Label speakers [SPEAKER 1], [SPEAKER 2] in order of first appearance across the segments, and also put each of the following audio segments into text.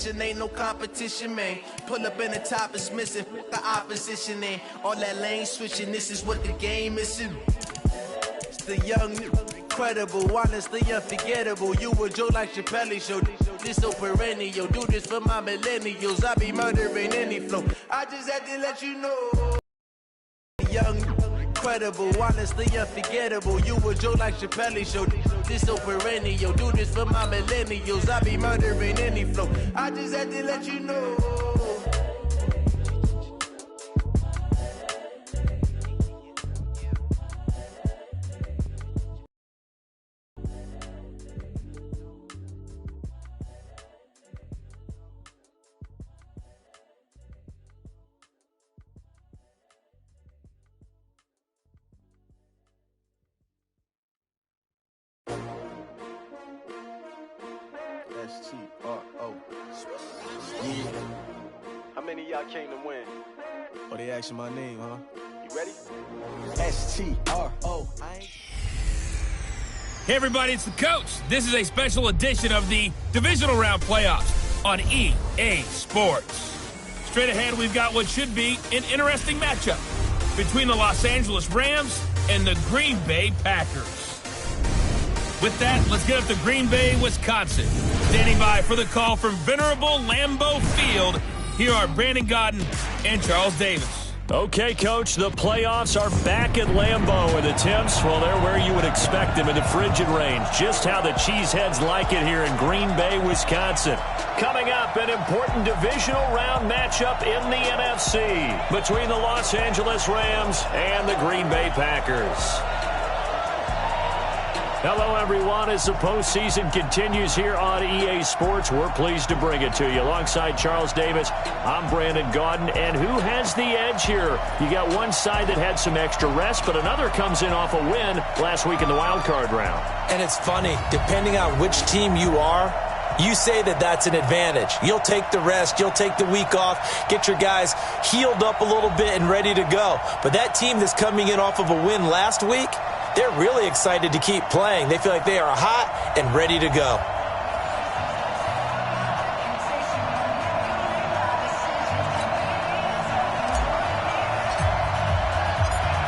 [SPEAKER 1] Ain't no competition, man. Pull up in the top is missing. The opposition in all that lane switching. This is what the game is. It's the young, incredible, honestly unforgettable. You a joke like Chappelle show. This so perennial. Do this for my millennials. I be murdering any flow. I just had to let you know. Young, incredible, honestly unforgettable. You a joke like Chappelle show. This so perennial. Do this for my millennials. I be murdering any flow. I just had to let you know. S-T-R-O. Yeah.
[SPEAKER 2] How many of y'all came to win?
[SPEAKER 1] Oh, they asking my name, huh?
[SPEAKER 2] You ready?
[SPEAKER 1] S-T-R-O.
[SPEAKER 3] Hey everybody, it's the coach. This is a special edition of the Divisional Round Playoffs on EA Sports. Straight ahead, we've got what should be an interesting matchup between the Los Angeles Rams and the Green Bay Packers. With that, let's get up to Green Bay, Wisconsin. Standing by for the call from venerable Lambeau Field, here are Brandon Gaudin and Charles Davis.
[SPEAKER 4] Okay, Coach, the playoffs are back at Lambeau, and the temps, well, they're where you would expect them in the frigid range. Just how the Cheeseheads like it here in Green Bay, Wisconsin. Coming up, an important divisional round matchup in the NFC between the Los Angeles Rams and the Green Bay Packers. Hello, everyone. As the postseason continues here on EA Sports, we're pleased to bring it to you. Alongside Charles Davis, I'm Brandon Gaudin. And who has the edge here? You got one side that had some extra rest, but another comes in off a win last week in the wild card round.
[SPEAKER 5] And it's funny, depending on which team you are, you say that that's an advantage. You'll take the rest, you'll take the week off, get your guys healed up a little bit and ready to go. But that team that's coming in off of a win last week, they're really excited to keep playing. They feel like they are hot and ready to go.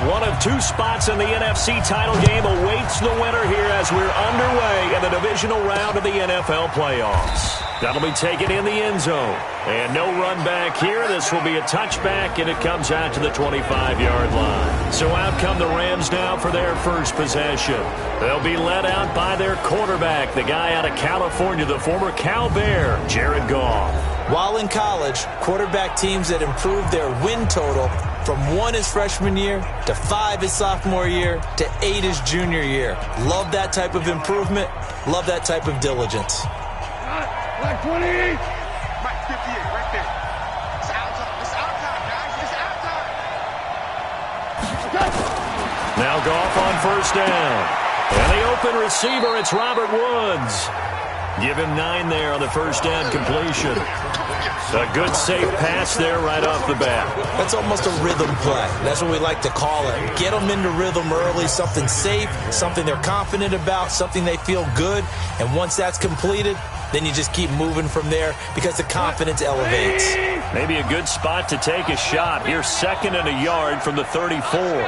[SPEAKER 4] One of two spots in the NFC title game awaits the winner here as we're underway in the divisional round of the NFL playoffs. That'll be taken in the end zone. And no run back here. This will be a touchback, and it comes out to the 25-yard line. So out come the Rams now for their first possession. They'll be led out by their quarterback, the guy out of California, the former Cal Bear, Jared Goff.
[SPEAKER 5] While in college, quarterback teams that improved their win total from 1 his freshman year to 5 his sophomore year to 8 his junior year. Love that type of improvement. Love that type of diligence.
[SPEAKER 2] Black 20! Right 58, right there. It's out time. It's out time, guys. It's out time.
[SPEAKER 4] Now Goff on first down. And the open receiver, it's Robert Woods. Give him 9 there on the first down completion. A good safe pass there right off the bat.
[SPEAKER 5] That's almost a rhythm play. That's what we like to call it. Get them into rhythm early, something safe, something they're confident about, something they feel good. And once that's completed, then you just keep moving from there because the confidence elevates.
[SPEAKER 4] Maybe a good spot to take a shot. Here's 2nd and a yard from the 34. Now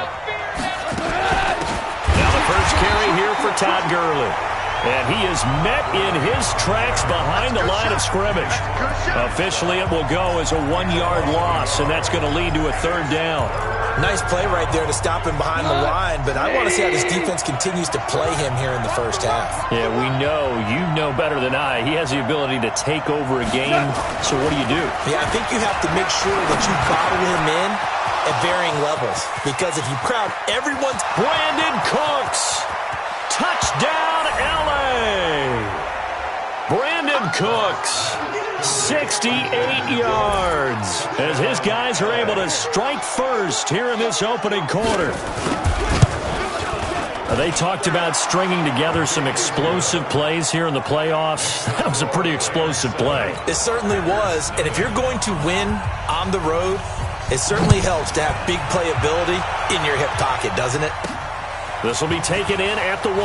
[SPEAKER 4] the first carry here for Todd Gurley. And he is met in his tracks behind the line of scrimmage. Officially, it will go as a 1-yard loss, and that's going to lead to a 3rd down.
[SPEAKER 5] Nice play right there to stop him behind the line, but I want to see how this defense continues to play him here in the first half.
[SPEAKER 4] Yeah, we know. You know better than I. He has the ability to take over a game, so what do you do?
[SPEAKER 5] Yeah, I think you have to make sure that you bottle him in at varying levels, because if you crowd everyone's...
[SPEAKER 4] Brandon Cooks! Touchdown, L.A.! Brandon Cooks, 68 yards, as his guys are able to strike first here in this opening quarter. They talked about stringing together some explosive plays here in the playoffs. That was a pretty explosive play.
[SPEAKER 5] It certainly was, and if you're going to win on the road, it certainly helps to have big playability in your hip pocket, doesn't it?
[SPEAKER 4] This will be taken in at the 1.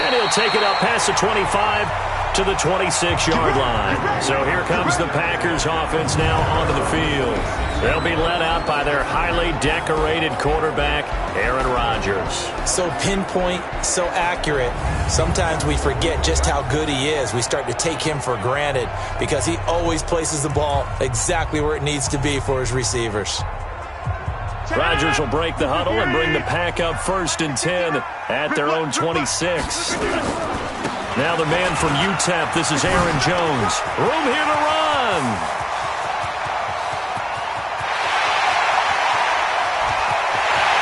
[SPEAKER 4] And he'll take it up past the 25 to the 26-yard line. So here comes the Packers offense now onto the field. They'll be led out by their highly decorated quarterback, Aaron Rodgers.
[SPEAKER 5] So pinpoint, so accurate. Sometimes we forget just how good he is. We start to take him for granted because he always places the ball exactly where it needs to be for his receivers.
[SPEAKER 4] Rodgers will break the huddle and bring the pack up 1st and 10 at their own 26. Now the man from UTEP, this is Aaron Jones. Room here to run.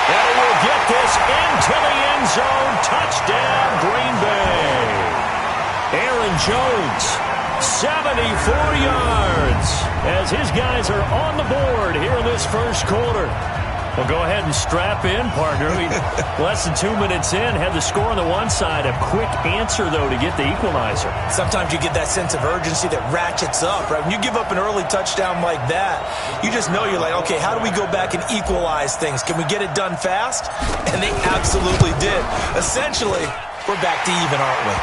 [SPEAKER 4] And he will get this into the end zone. Touchdown, Green Bay. Aaron Jones, 74 yards, as his guys are on the board here in this first quarter. Well, go ahead and strap in, partner. Less than 2 minutes in, had the score on the one side. A quick answer, though, to get the equalizer.
[SPEAKER 5] Sometimes you get that sense of urgency that ratchets up, right? When you give up an early touchdown like that, you just know you're like, okay, how do we go back and equalize things? Can we get it done fast? And they absolutely did. Essentially, we're back to even, aren't we?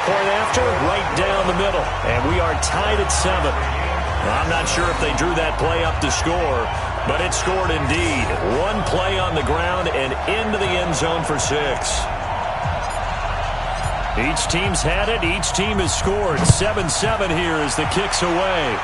[SPEAKER 4] Point after, right down the middle. And we are tied at 7. Well, I'm not sure if they drew that play up to score, but it scored indeed. One play on the ground and into the end zone for 6. Each team's had it. Each team has scored. 7-7 here as the kick's away.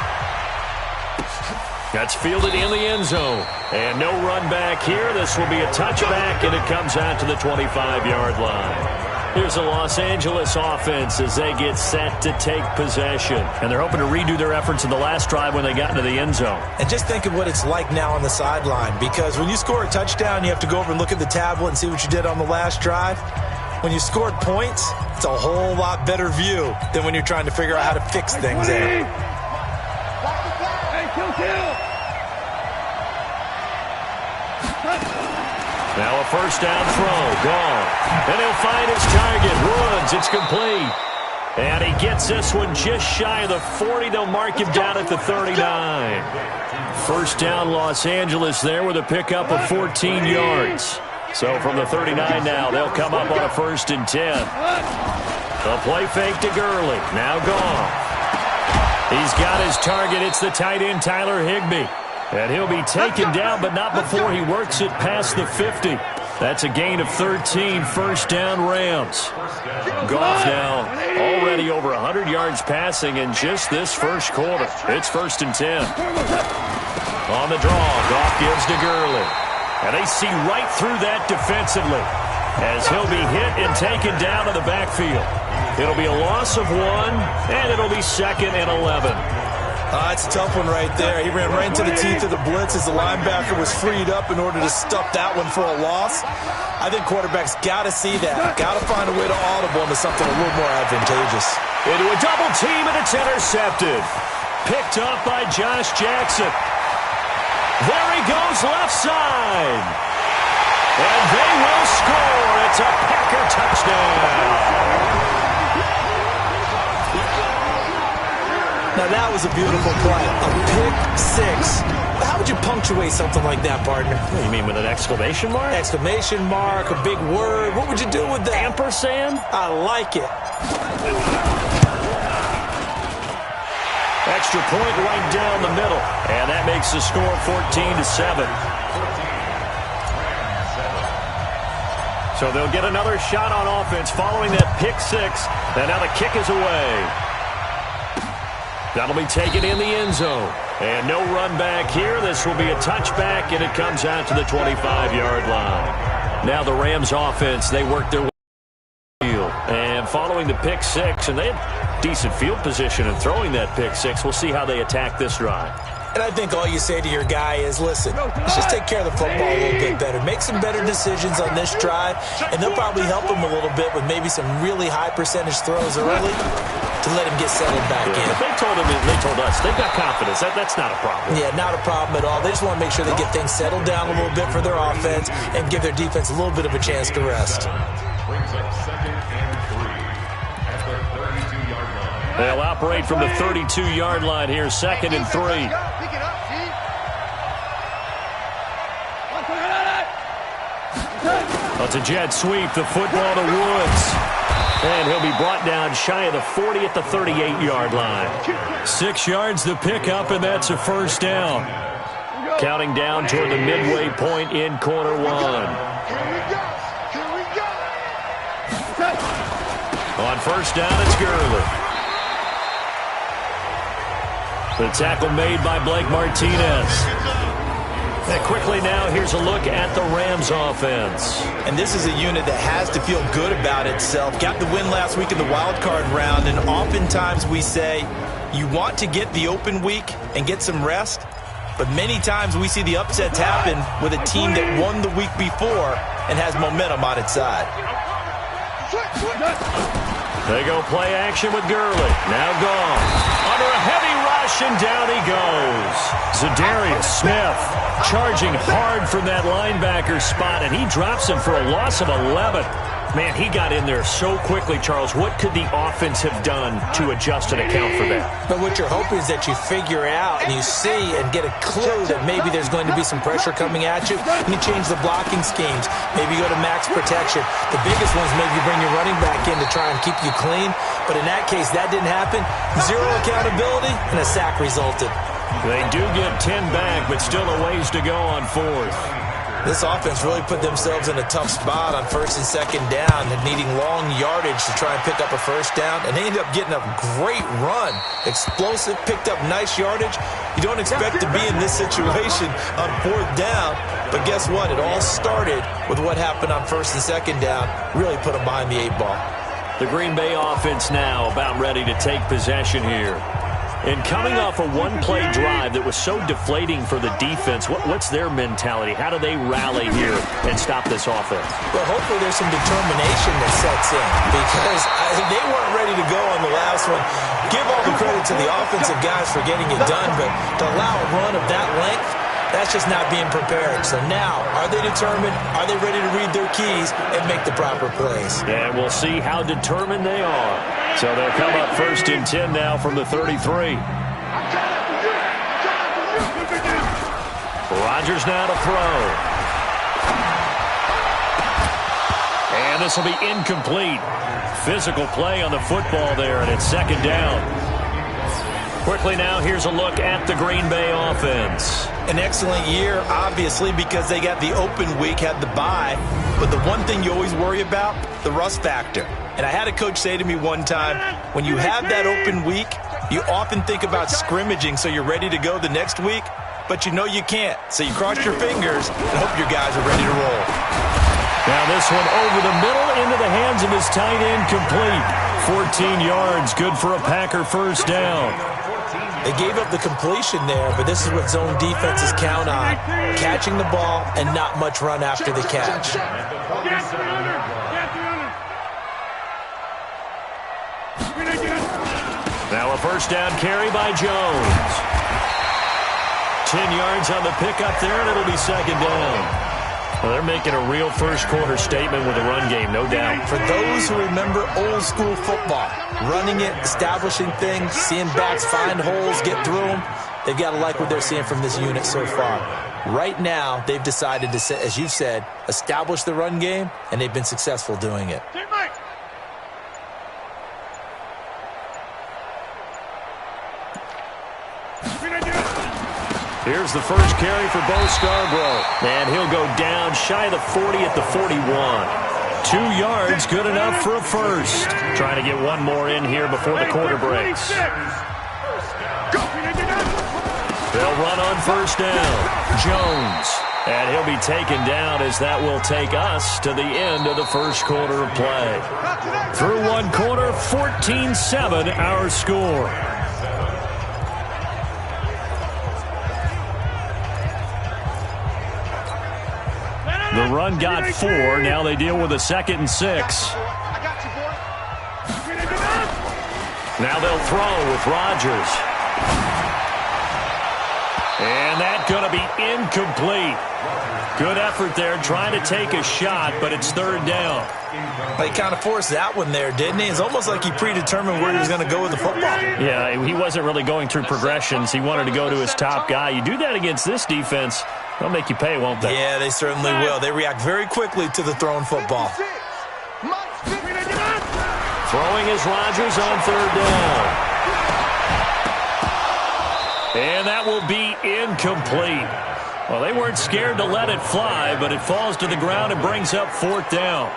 [SPEAKER 4] That's fielded in the end zone. And no run back here. This will be a touchback, and it comes out to the 25-yard line. Here's the Los Angeles offense as they get set to take possession. And they're hoping to redo their efforts in the last drive when they got into the end zone.
[SPEAKER 5] And just think of what it's like now on the sideline, because when you score a touchdown, you have to go over and look at the tablet and see what you did on the last drive. When you scored points, it's a whole lot better view than when you're trying to figure out how to fix things there.
[SPEAKER 4] Now a first down throw, gone. And he'll find his target. Woods, it's complete. And he gets this one just shy of the 40. They'll mark him down at the 39. First down, Los Angeles there with a pickup of 14 yards. So from the 39 now, they'll come up on a 1st and 10. The play fake to Gurley. Now gone. He's got his target. It's the tight end, Tyler Higbee. And he'll be taken down, but not before he works it past the 50. That's a gain of 13, first down Rams. Goff now already over 100 yards passing in just this first quarter. It's 1st and 10. On the draw, Goff gives to Gurley. And they see right through that defensively as he'll be hit and taken down in the backfield. It'll be a loss of 1, and it'll be 2nd and 11.
[SPEAKER 5] It's a tough one right there. He ran right into the teeth of the blitz as the linebacker was freed up in order to stuff that one for a loss. I think quarterbacks got to see that. Got to find a way to audible into something a little more advantageous.
[SPEAKER 4] Into a double team, and it's intercepted. Picked up by Josh Jackson. There he goes left side. And they will score. It's a Packer touchdown.
[SPEAKER 5] Now, that was a beautiful play. A pick-6. How would you punctuate something like that, partner?
[SPEAKER 4] What do you mean, with an exclamation mark?
[SPEAKER 5] Exclamation mark, a big word. What would you do with that?
[SPEAKER 4] Ampersand?
[SPEAKER 5] I like it.
[SPEAKER 4] Extra point right down the middle. And that makes the score 14-7. So they'll get another shot on offense following that pick-6. And now the kick is away. That'll be taken in the end zone. And no run back here. This will be a touchback, and it comes out to the 25-yard line. Now the Rams offense, they work their way to the field. And following the pick-6, and they have decent field position in throwing that pick-6. We'll see how they attack this drive.
[SPEAKER 5] And I think all you say to your guy is, listen, let's just take care of the football a little bit better. Make some better decisions on this drive, and they'll probably help him a little bit with maybe some really high percentage throws early to let him get settled back in.
[SPEAKER 4] But they told us, they've got confidence. That's not a problem.
[SPEAKER 5] Yeah, not a problem at all. They just want to make sure they get things settled down a little bit for their offense and give their defense a little bit of a chance to rest.
[SPEAKER 4] They'll operate from the 32-yard line here, 2nd and 3. That's a jet sweep, the football to Woods. And he'll be brought down shy of the 40 at the 38-yard line.
[SPEAKER 6] 6 yards to pick up, and that's a first down.
[SPEAKER 4] Counting down toward the midway point in quarter one. On first down, it's Gurley. The tackle made by Blake Martinez. And quickly now, here's a look at the Rams offense.
[SPEAKER 5] And this is a unit that has to feel good about itself. Got the win last week in the wild card round, and oftentimes we say you want to get the open week and get some rest, but many times we see the upsets happen with a team that won the week before and has momentum on its side.
[SPEAKER 4] They go play action with Gurley. Now gone. Under a heavy rush, and down he goes. Zadarius Smith charging hard from that linebacker spot, and he drops him for a loss of 11. Man, he got in there so quickly, Charles. What could the offense have done to adjust and account for that?
[SPEAKER 5] But what you're hoping is that you figure out and you see and get a clue that maybe there's going to be some pressure coming at you. You change the blocking schemes. Maybe you go to max protection. The biggest ones, maybe you bring your running back in to try and keep you clean. But in that case, that didn't happen. Zero accountability, and a sack resulted.
[SPEAKER 4] They do get 10 back, but still a ways to go on fourth.
[SPEAKER 5] This offense really put themselves in a tough spot on first and second down and needing long yardage to try and pick up a first down. And they ended up getting a great run. Explosive, picked up nice yardage. You don't expect to be in this situation on fourth down. But guess what? It all started with what happened on first and second down. Really put them behind the 8-ball.
[SPEAKER 4] The Green Bay offense now about ready to take possession here. And coming off a one-play drive that was so deflating for the defense, what's their mentality? How do they rally here and stop this offense?
[SPEAKER 5] Well, hopefully there's some determination that sets in because they weren't ready to go on the last one. Give all the credit to the offensive guys for getting it done, but to allow a run of that length, that's just not being prepared. So now, are they determined? Are they ready to read their keys and make the proper plays?
[SPEAKER 4] And we'll see how determined they are. So they'll come up first and 10 now from the 33. Rodgers now to throw. And this will be incomplete. Physical play on the football there, and it's second down. Quickly now, here's a look at the Green Bay offense.
[SPEAKER 5] An excellent year, obviously, because they got the open week, had the bye. But the one thing you always worry about, the rust factor. And I had a coach say to me one time, when you have that open week, you often think about scrimmaging so you're ready to go the next week, but you know you can't. So you cross your fingers and hope your guys are ready to roll.
[SPEAKER 4] Now this one over the middle into the hands of his tight end, complete. 14 yards, good for a Packer first down.
[SPEAKER 5] They gave up the completion there, but this is what zone defenses count on. Catching the ball and not much run after the catch.
[SPEAKER 4] Now a first down carry by Jones. 10 yards on the pickup there, and it'll be second down. Well, they're making a real first-quarter statement with the run game, no doubt.
[SPEAKER 5] For those who remember old-school football, running it, establishing things, seeing backs find holes, get through them, they've got to like what they're seeing from this unit so far. Right now, they've decided to, as you've said, establish the run game, and they've been successful doing it.
[SPEAKER 4] Here's the first carry for Bo Scarborough. And he'll go down shy of the 40 at the 41. 2 yards, good enough for a first. Trying to get one more in here before the quarter breaks. They'll run on first down. Jones. And he'll be taken down as that will take us to the end of the first quarter of play. Through one quarter, 14-7 our score. The run got 4. Now they deal with a 2nd and 6. Now they'll throw with Rodgers. And that's going to be incomplete. Good effort there, trying to take a shot, but it's third down.
[SPEAKER 5] He kind of forced that one there, didn't he? It's almost like he predetermined where he was going to go with the football.
[SPEAKER 4] Yeah, he wasn't really going through progressions. He wanted to go to his top guy. You do that against this defense, they'll make you pay, won't they?
[SPEAKER 5] Yeah, they certainly will. They react very quickly to the thrown football.
[SPEAKER 4] Throwing is Rodgers on third down. And that will be incomplete. Well, they weren't scared to let it fly, but it falls to the ground and brings up fourth down.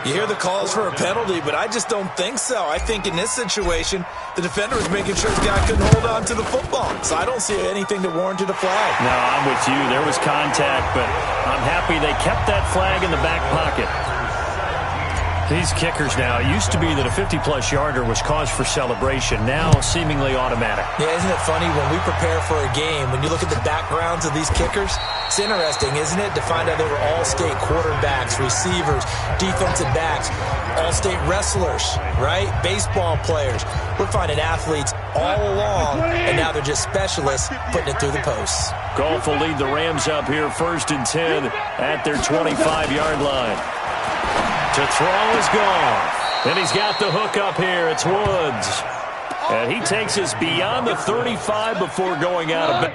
[SPEAKER 5] You hear the calls for a penalty, but I just don't think so. I think in this situation, the defender was making sure his guy couldn't hold on to the football. So I don't see anything that warranted a flag.
[SPEAKER 4] No, I'm with you. There was contact, but I'm happy they kept that flag in the back pocket. These kickers now, it used to be that a 50-plus yarder was cause for celebration. Now, seemingly automatic.
[SPEAKER 5] Yeah, isn't it funny when we prepare for a game, when you look at the backgrounds of these kickers, it's interesting, isn't it, to find out they were all-state quarterbacks, receivers, defensive backs, all-state wrestlers, right? Baseball players. We're finding athletes all along, and now they're just specialists putting it through the posts.
[SPEAKER 4] Goff will lead the Rams up here 1st and 10 at their 25-yard line. To throw is Goff. And he's got the hook up here. It's Woods. And he takes us beyond the 35 before going out of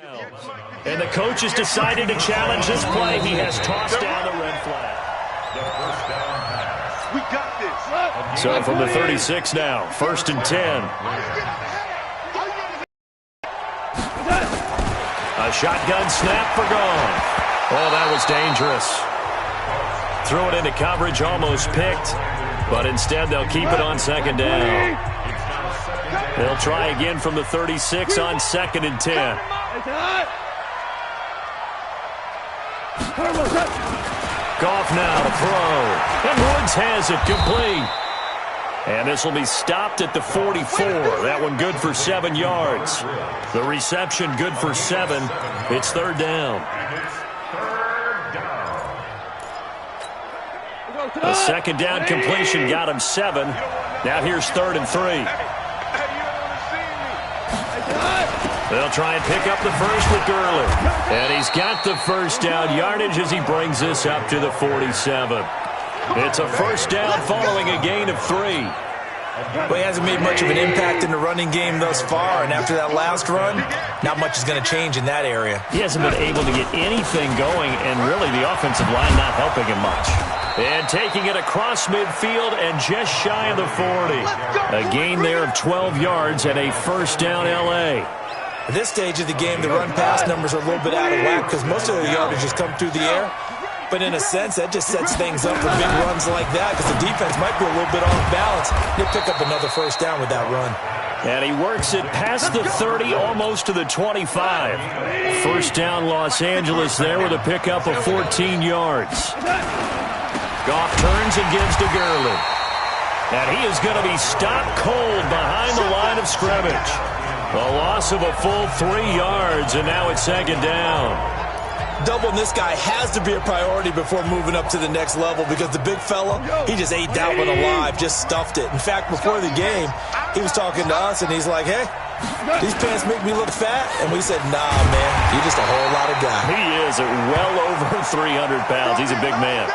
[SPEAKER 4] bounds. And the coach has decided to challenge this play. He has tossed down the red flag.
[SPEAKER 2] We got this.
[SPEAKER 4] So from the 36 now, 1st and 10. A shotgun snap for Goff. Oh, that was dangerous. Threw it into coverage, almost picked. But instead, they'll keep it on 2nd down. They'll try again from the 36 on 2nd and 10. Goff now to throw. And Woods has it complete. And this will be stopped at the 44. That one good for 7 yards. The reception good for 7. It's 3rd down. A 2nd down completion got him 7. Now here's 3rd and 3. They'll try and pick up the first with Gurley. And he's got the first down yardage as he brings this up to the 47. It's a 1st down following a gain of 3.
[SPEAKER 5] Well, he hasn't made much of an impact in the running game thus far, and after that last run, not much is going to change in that area.
[SPEAKER 4] He hasn't been able to get anything going, and really the offensive line not helping him much. And taking it across midfield and just shy of the 40. A gain there of 12 yards and a 1st down L.A.
[SPEAKER 5] At this stage of the game, the run-pass numbers are a little bit out of whack because most of the yardage has come through the air. But in a sense, that just sets things up for big runs like that because the defense might be a little bit off balance. He'll pick up another 1st down with that run.
[SPEAKER 4] And he works it past the 30, almost to the 25. 1st down Los Angeles there with a pickup of 14 yards. Goff turns and gives to Gurley. And he is going to be stopped cold behind the line of scrimmage. A loss of a full 3 yards, and now it's 2nd down.
[SPEAKER 5] Doubling this guy has to be a priority before moving up to the next level because the big fella, he just ate that one alive, just stuffed it. In fact, before the game, he was talking to us, and he's like, hey, these pants make me look fat? And we said, nah, man, you're just a whole lot of guy.
[SPEAKER 4] He is at well over 300 pounds. He's a big man.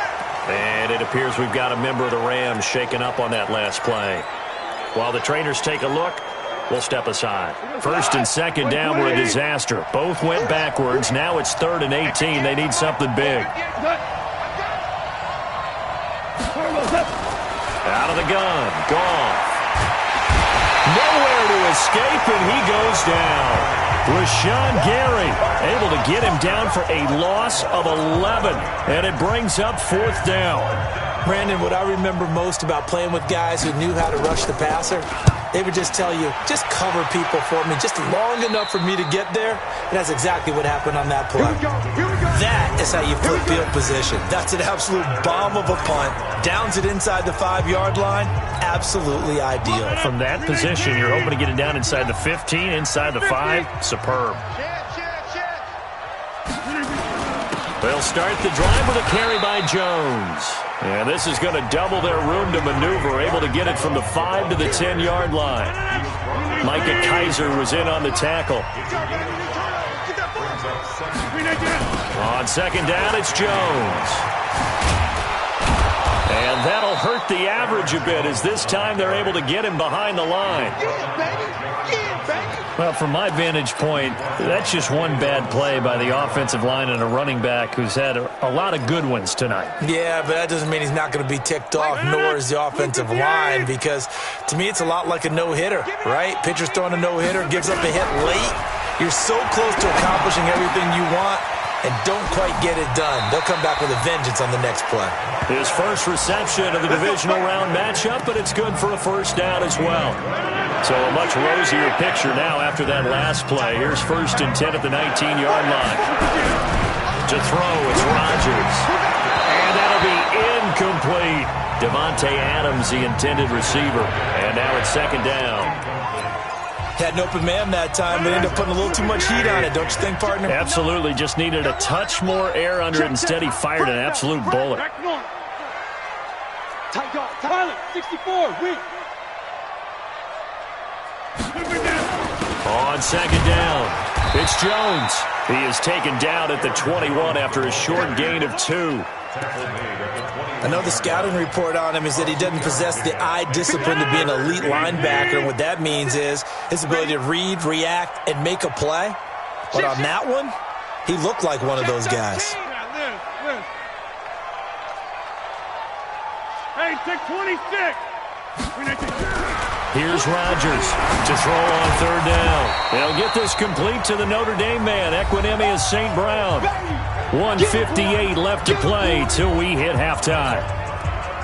[SPEAKER 4] And it appears we've got a member of the Rams shaken up on that last play. While the trainers take a look, we'll step aside. 1st and 2nd down were a disaster. Both went backwards. Now it's 3rd and 18. They need something big. Out of the gun. Goff. Nowhere to escape, and he goes down. Rashawn Gary able to get him down for a loss of 11, and it brings up 4th down.
[SPEAKER 5] Brandon, what I remember most about playing with guys who knew how to rush the passer, they would just tell you, just cover people for me, just long enough for me to get there. And that's exactly what happened on that play. That is how you flip field position. That's an absolute bomb of a punt. Downs it inside the 5-yard line. Absolutely ideal.
[SPEAKER 4] From that position, you're hoping to get it down inside the 15, inside the 5. Superb. They'll start the drive with a carry by Jones. And this is going to double their room to maneuver, able to get it from the 5 to the 10-yard line. Micah Kaiser was in on the tackle. On 2nd down, it's Jones.
[SPEAKER 6] And that'll hurt the average a bit as this time they're able to get him behind the line. Well, from my vantage point, that's just one bad play by the offensive line and a running back who's had a lot of good ones tonight.
[SPEAKER 5] Yeah, but that doesn't mean he's not going to be ticked off, nor is the offensive line, because to me it's a lot like a no-hitter, right? Pitcher's throwing a no-hitter, gives up a hit late. You're so close to accomplishing everything you want and don't quite get it done. They'll come back with a vengeance on the next play.
[SPEAKER 6] His first reception of the divisional round matchup, but it's good for a first down as well. So a much rosier picture now after that last play. Here's 1st and 10 at the 19-yard line. To throw, it's Rodgers. And that'll be incomplete. Devontae Adams, the intended receiver. And now it's 2nd down.
[SPEAKER 5] Had an open man that time, but ended up putting a little too much heat on it, don't you think, partner?
[SPEAKER 6] Absolutely. Just needed a touch more air under it. Instead, he fired an absolute bullet.
[SPEAKER 2] Tyler, 64, weak.
[SPEAKER 6] On 2nd down, it's Jones. He is taken down at the 21 after a short gain of 2.
[SPEAKER 5] I know the scouting report on him is that he doesn't possess the eye discipline to be an elite linebacker. And what that means is his ability to read, react, and make a play. But on that one, he looked like one of those guys.
[SPEAKER 2] Hey, take 26.
[SPEAKER 6] Here's Rodgers to throw on 3rd down. They'll get this complete to the Notre Dame man, Equinemius St. Brown. 1:58 left to play till we hit halftime.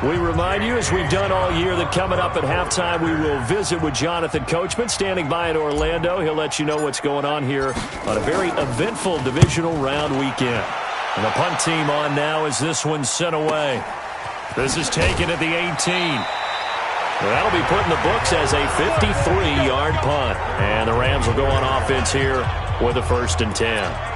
[SPEAKER 6] We remind you, as we've done all year, that coming up at halftime, we will visit with Jonathan Coachman, standing by in Orlando. He'll let you know what's going on here on a very eventful divisional round weekend. And the punt team on now as this one's sent away. This is taken at the 18. That'll be put in the books as a 53-yard punt. And the Rams will go on offense here with a 1st and 10.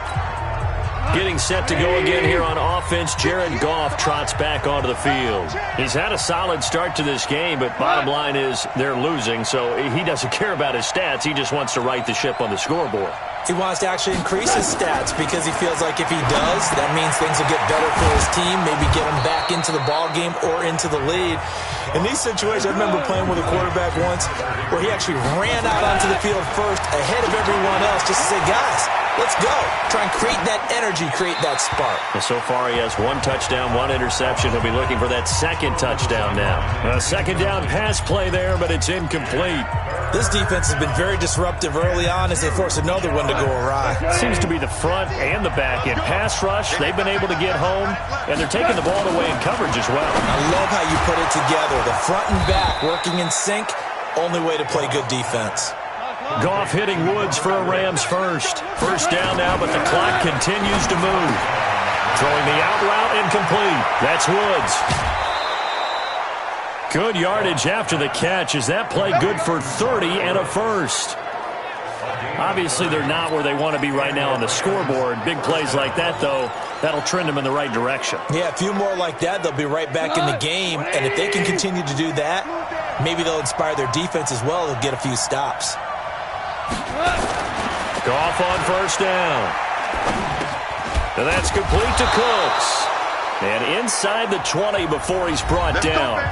[SPEAKER 6] Getting set to go again here on offense, Jared Goff trots back onto the field. He's had a solid start to this game, but bottom line is they're losing, so he doesn't care about his stats. He just wants to right the ship on the scoreboard.
[SPEAKER 5] He wants to actually increase his stats because he feels like if he does, that means things will get better for his team, maybe get him back into the ball game or into the lead. In these situations, I remember playing with a quarterback once where he actually ran out onto the field first ahead of everyone else just to say, guys, let's go. Try and create that energy, create that spark.
[SPEAKER 6] And so far, he has 1 touchdown, 1 interception. He'll be looking for that 2nd touchdown now. A 2nd down pass play there, but it's incomplete.
[SPEAKER 5] This defense has been very disruptive early on as they force another one to go awry.
[SPEAKER 6] Seems to be the front and the back end. Pass rush, they've been able to get home, and they're taking the ball away in coverage as well.
[SPEAKER 5] I love how you put it together. The front and back working in sync, only way to play good defense.
[SPEAKER 6] Goff hitting Woods for a Rams first. 1st down now, but the clock continues to move. Throwing the out route incomplete. That's Woods. Good yardage after the catch. Is that play good for 30 and a 1st? Obviously, they're not where they want to be right now on the scoreboard. Big plays like that, though, that'll trend them in the right direction.
[SPEAKER 5] Yeah, a few more like that, they'll be right back in the game. And if they can continue to do that, maybe they'll inspire their defense as well. They'll get a few stops.
[SPEAKER 6] Goff on 1st down. And that's complete to Cooks. And inside the 20 before he's brought down.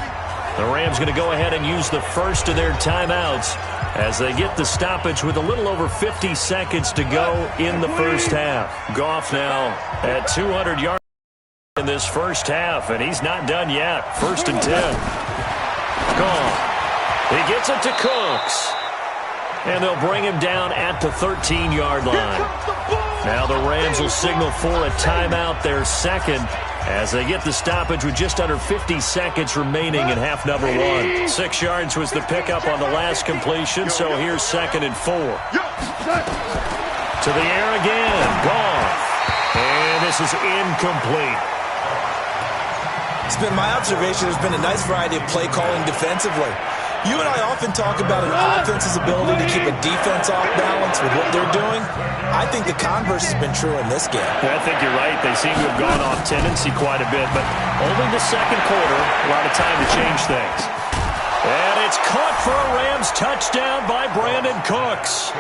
[SPEAKER 6] The Rams going to go ahead and use the first of their timeouts as they get the stoppage with a little over 50 seconds to go in the 1st half. Goff now at 200 yards in this 1st half, and he's not done yet. 1st and 10. Goff. He gets it to Cooks. And they'll bring him down at the 13-yard line. Now the Rams will signal for a timeout, their 2nd, as they get the stoppage with just under 50 seconds remaining in half number 1. 6 yards was the pickup on the last completion, so here's 2nd and 4. To the air again, Goff. And this is incomplete.
[SPEAKER 5] It's been my observation there's been a nice variety of play calling defensively. You and I often talk about an offense's ability to keep a defense off balance with what they're doing. I think the converse has been true in this game.
[SPEAKER 6] I think you're right. They seem to have gone off tendency quite a bit, but only the 2nd quarter, a lot of time to change things. And
[SPEAKER 4] It's caught for a Rams touchdown by Brandon Cooks.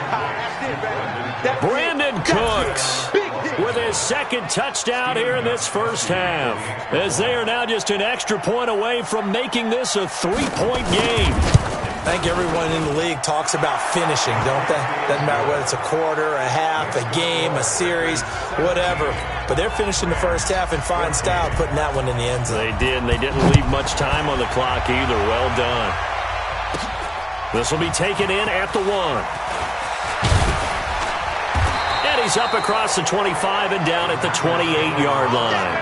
[SPEAKER 4] Brandon Cooks with his second touchdown here in this first half, as they are now just an extra point away from making this a 3-point game.
[SPEAKER 5] I think everyone in the league talks about finishing, don't they? Doesn't matter whether it's a quarter, a half, a game, a series, whatever. But they're finishing the first half in fine style, putting that one in the end zone.
[SPEAKER 4] They did, and they didn't leave much time on the clock either. Well done. This will be taken in at the 1. And he's up across the 25 and down at the 28-yard line.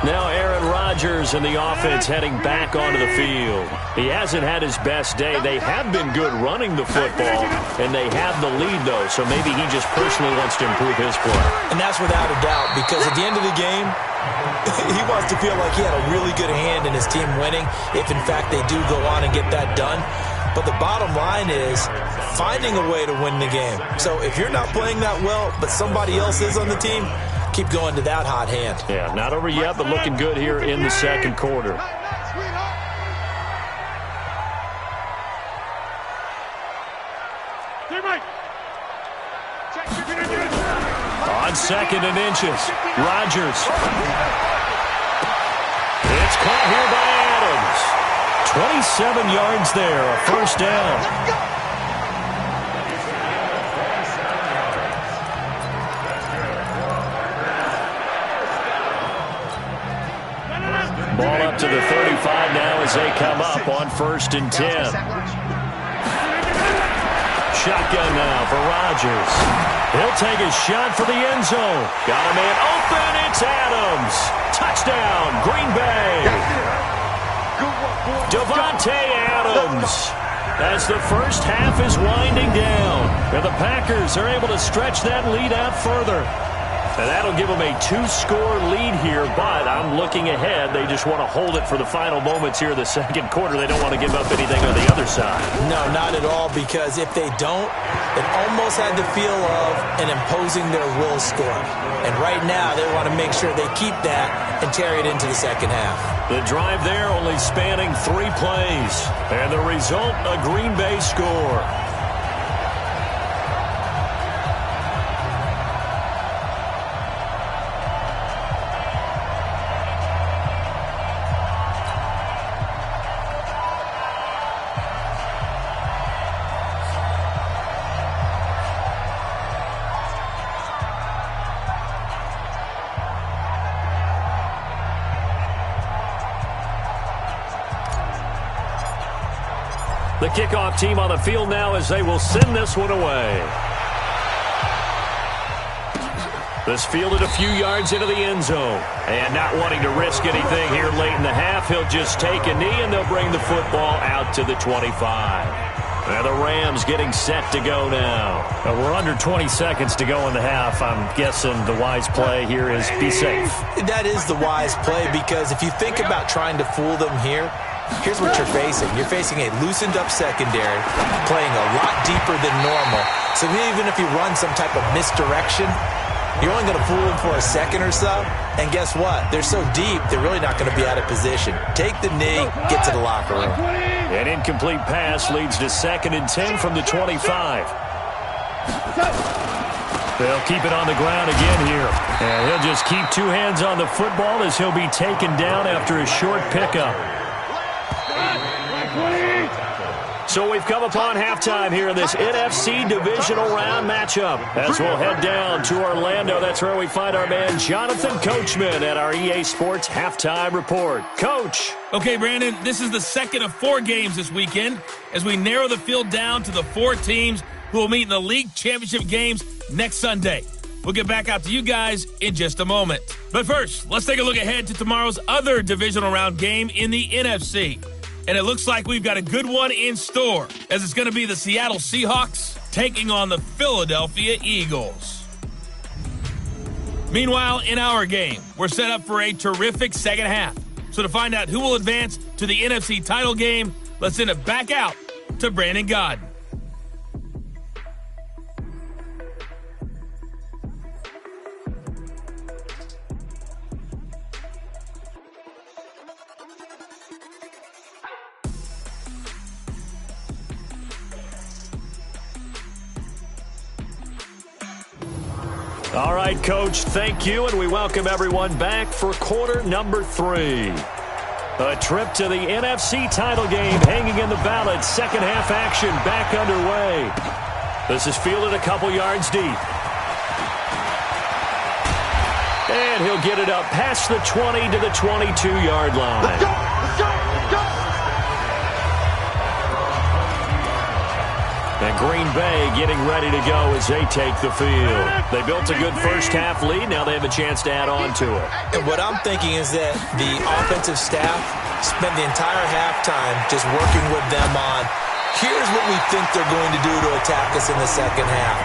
[SPEAKER 4] Now Aaron Rodgers and the offense heading back onto the field. He hasn't had his best day. They have been good running the football, and they have the lead, though, so maybe he just personally wants to improve his play.
[SPEAKER 5] And that's without a doubt, because at the end of the game, he wants to feel like he had a really good hand in his team winning, if in fact they do go on and get that done. But the bottom line is finding a way to win the game. So if you're not playing that well, but somebody else is on the team, keep going to that hot hand.
[SPEAKER 4] Yeah, not over yet, but looking good here in the second quarter. On second and inches, Rodgers. It's caught here by Adams. 27 yards there, a first down. Ball up to the 35 now as they come up on 1st and 10. Shotgun now for Rodgers. He'll take a shot for the end zone. Got a man open. It's Adams. Touchdown, Green Bay. Devontae Adams. As the first half is winding down, and the Packers are able to stretch that lead out further. And that'll give them a 2-score lead here, but I'm looking ahead. They just want to hold it for the final moments here of the second quarter. They don't want to give up anything on the other side.
[SPEAKER 5] No, not at all, because if they don't, it almost had the feel of an imposing their will score. And right now, they want to make sure they keep that and carry it into the second half.
[SPEAKER 4] The drive there only spanning 3 plays. And the result, a Green Bay score. The kickoff team on the field now as they will send this one away. This fielded a few yards into the end zone. And not wanting to risk anything here late in the half, he'll just take a knee and they'll bring the football out to the 25. And the Rams getting set to go now.
[SPEAKER 3] We're under 20 seconds to go in the half. I'm guessing the wise play here is be safe.
[SPEAKER 5] That is the wise play, because if you think about trying to fool them here, here's what you're facing. You're facing a loosened up secondary, playing a lot deeper than normal. So even if you run some type of misdirection, you're only going to fool them for a second or so. And guess what? They're so deep, they're really not going to be out of position. Take the knee, get to the locker room.
[SPEAKER 4] An incomplete pass leads to 2nd and 10 from the 25. They'll keep it on the ground again here. And he'll just keep 2 hands on the football as he'll be taken down after a short pickup. So we've come upon halftime here in this NFC divisional round matchup. As we'll head down to Orlando, that's where we find our man Jonathan Coachman at our EA Sports Halftime Report. Coach.
[SPEAKER 3] Okay, Brandon, this is the second of 4 games this weekend as we narrow the field down to the 4 teams who will meet in the league championship games next Sunday. We'll get back out to you guys in just a moment. But first, let's take a look ahead to tomorrow's other divisional round game in the NFC. And it looks like we've got a good one in store, as it's going to be the Seattle Seahawks taking on the Philadelphia Eagles. Meanwhile, in our game, we're set up for a terrific second half. So to find out who will advance to the NFC title game, let's send it back out to Brandon Godden.
[SPEAKER 4] All right, Coach, thank you, and we welcome everyone back for quarter number 3. A trip to the NFC title game hanging in the balance. Second half action back underway. This is fielded a couple yards deep. And he'll get it up past the 20 to the 22-yard line.
[SPEAKER 2] Let's go! Let's go! Let's go!
[SPEAKER 4] And Green Bay getting ready to go as they take the field. They built a good first-half lead. Now they have a chance to add on to it.
[SPEAKER 5] And what I'm thinking is that the offensive staff spent the entire halftime just working with them on, here's what we think they're going to do to attack us in the second half.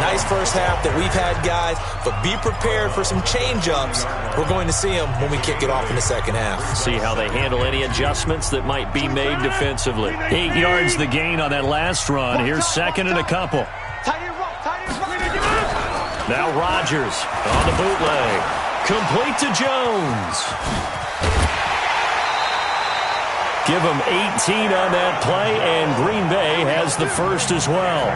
[SPEAKER 5] Nice first half that we've had, guys, but be prepared for some change-ups. We're going to see them when we kick it off in the second half.
[SPEAKER 4] See how they handle any adjustments that might be made defensively. 8 yards the gain on that last run. Here's second and a couple. Now Rodgers on the bootleg. Complete to Jones. Give him 18 on that play, and Green Bay has the first as well.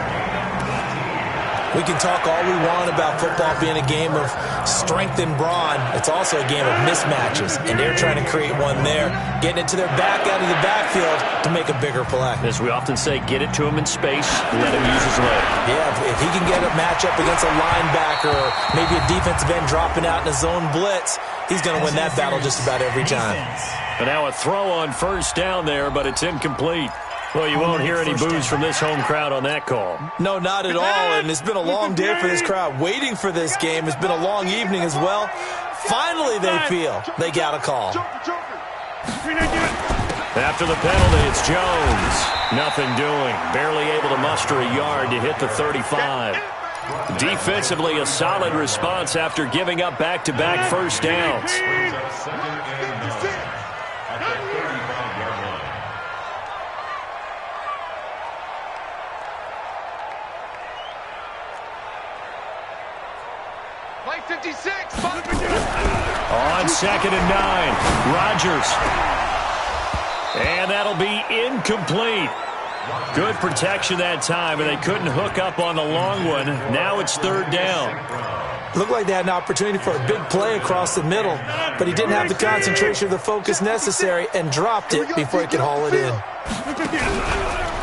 [SPEAKER 5] We can talk all we want about football being a game of strength and brawn. It's also a game of mismatches, and they're trying to create one there, getting it to their back out of the backfield to make a bigger play.
[SPEAKER 4] As we often say, get it to him in space, let him use his leg.
[SPEAKER 5] Yeah, if he can get a matchup against a linebacker or maybe a defensive end dropping out in a zone blitz, he's going to win that battle just about every time.
[SPEAKER 4] And now a throw on first down there, but it's incomplete. Well, you won't hear any boos from this home crowd on that call.
[SPEAKER 5] No, not at all, and it's been a long day for this crowd waiting for this game. It's been a long evening as well. Finally, they feel they got a call.
[SPEAKER 4] After the penalty, it's Jones. Nothing doing. Barely able to muster a yard to hit the 35. Defensively, a solid response after giving up back-to-back first downs.
[SPEAKER 2] Play 56.
[SPEAKER 4] On 2nd and 9, Rodgers. And that'll be incomplete. Good protection that time, and they couldn't hook up on the long one. Now it's 3rd down.
[SPEAKER 5] Looked like they had an opportunity for a big play across the middle, but he didn't have the concentration or the focus necessary and dropped it before he could haul it in.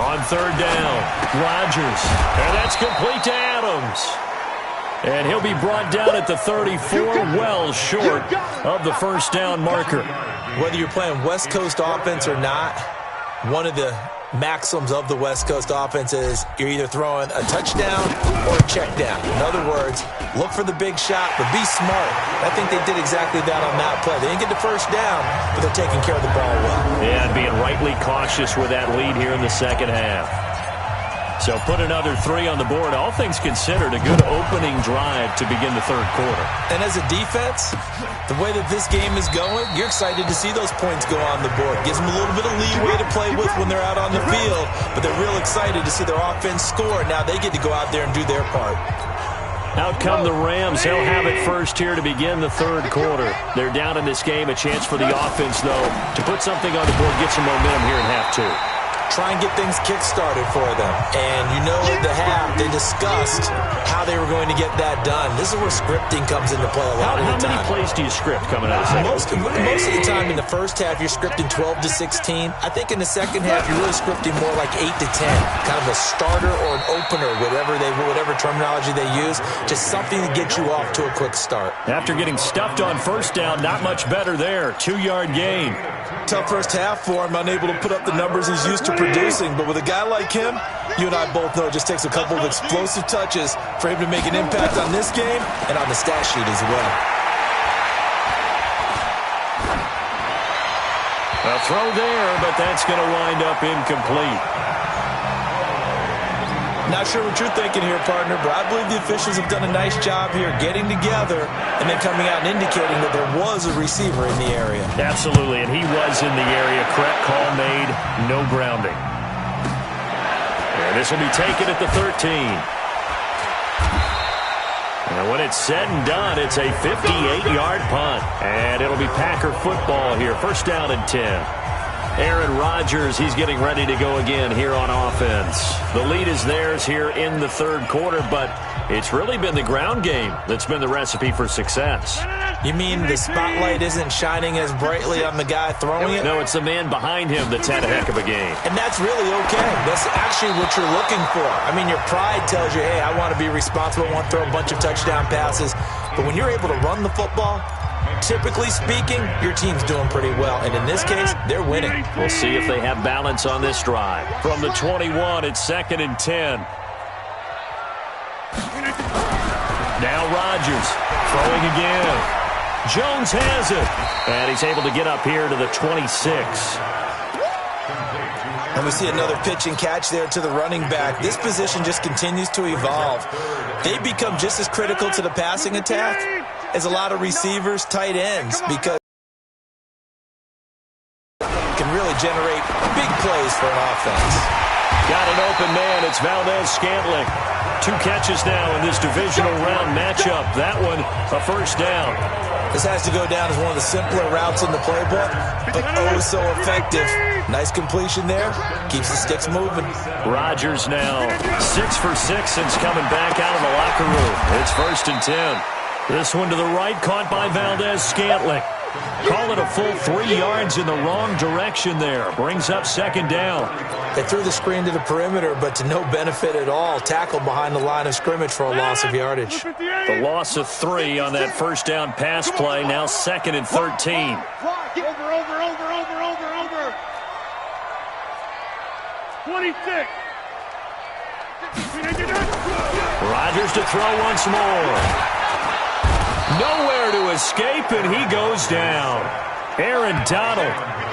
[SPEAKER 4] On 3rd down, Rodgers. And that's complete to Adams. And he'll be brought down at the 34, well short of the first down marker.
[SPEAKER 5] Whether you're playing West Coast offense or not, one of the maxims of the West Coast offense is you're either throwing a touchdown or a check down. In other words, look for the big shot, but be smart. I think they did exactly that on that play. They didn't get the first down, but they're taking care of the ball well.
[SPEAKER 4] Yeah, and being rightly cautious with that lead here in the second half. So put another 3 on the board. All things considered, a good opening drive to begin the 3rd quarter.
[SPEAKER 5] And as a defense, the way that this game is going, you're excited to see those points go on the board. Gives them a little bit of leeway to play with when they're out on the field, but they're real excited to see their offense score. Now they get to go out there and do their part.
[SPEAKER 4] Out come the Rams. They'll have it first here to begin the 3rd quarter. They're down in this game. A chance for the offense, though, to put something on the board, get some momentum here in half 2.
[SPEAKER 5] Try and get things kick-started for them. And you know at the half, they discussed how they were going to get that done. This is where scripting comes into play a lot of the time.
[SPEAKER 4] How many plays do you script coming out of the second?
[SPEAKER 5] Most of the time in the first half, you're scripting 12 to 16. I think in the second half, you're really scripting more like 8 to 10. Kind of a starter or an opener, whatever terminology they use. Just something to get you off to a quick start.
[SPEAKER 4] After getting stuffed on first down, not much better there. 2-yard gain.
[SPEAKER 5] Tough first half for him, unable to put up the numbers he's used to producing. But with a guy like him, you and I both know it just takes a couple of explosive touches for him to make an impact on this game and on the stat sheet as well.
[SPEAKER 4] A throw there, but that's going to wind up incomplete.
[SPEAKER 5] Not sure what you're thinking here, partner, but I believe the officials have done a nice job here getting together and then coming out and indicating that there was a receiver in the area.
[SPEAKER 4] Absolutely, and he was in the area. Correct call made, no grounding. And this will be taken at the 13. And when it's said and done, it's a 58-yard punt. And it'll be Packer football here. First down and 10. Aaron Rodgers, he's getting ready to go again here on offense. The lead is theirs here in the third quarter, but it's really been the ground game that's been the recipe for success.
[SPEAKER 5] You mean the spotlight isn't shining as brightly on the guy throwing it?
[SPEAKER 4] No, it's the man behind him that's had a heck of a game.
[SPEAKER 5] And that's really okay. That's actually what you're looking for. I mean, your pride tells you, hey, I want to be responsible, I want to throw a bunch of touchdown passes. But when you're able to run the football, typically speaking, your team's doing pretty well. And in this case, they're winning.
[SPEAKER 4] We'll see if they have balance on this drive. From the 21, it's 2nd and 10. Now Rodgers throwing again. Jones has it. And he's able to get up here to the 26.
[SPEAKER 5] And we see another pitch and catch there to the running back. This position just continues to evolve. They become just as critical to the passing attack as a lot of receivers, tight ends, because it can really generate big plays for an offense.
[SPEAKER 4] Got an open man. It's Valdez-Scantling. 2 catches now in this divisional round matchup. That one, a first down.
[SPEAKER 5] This has to go down as one of the simpler routes in the playbook, but oh so effective. Nice completion there. Keeps the sticks moving.
[SPEAKER 4] Rodgers now 6 for 6 since coming back out of the locker room. It's 1st and 10. This one to the right, caught by Valdez-Scantling. Call it a full 3 yards in the wrong direction there. Brings up 2nd down.
[SPEAKER 5] They threw the screen to the perimeter, but to no benefit at all. Tackled behind the line of scrimmage for a loss of yardage.
[SPEAKER 4] The loss of 3 on that first down pass play. Now 2nd and 13.
[SPEAKER 2] Over. 26.
[SPEAKER 4] Rodgers to throw once more. Nowhere to escape, and he goes down. Aaron Donald,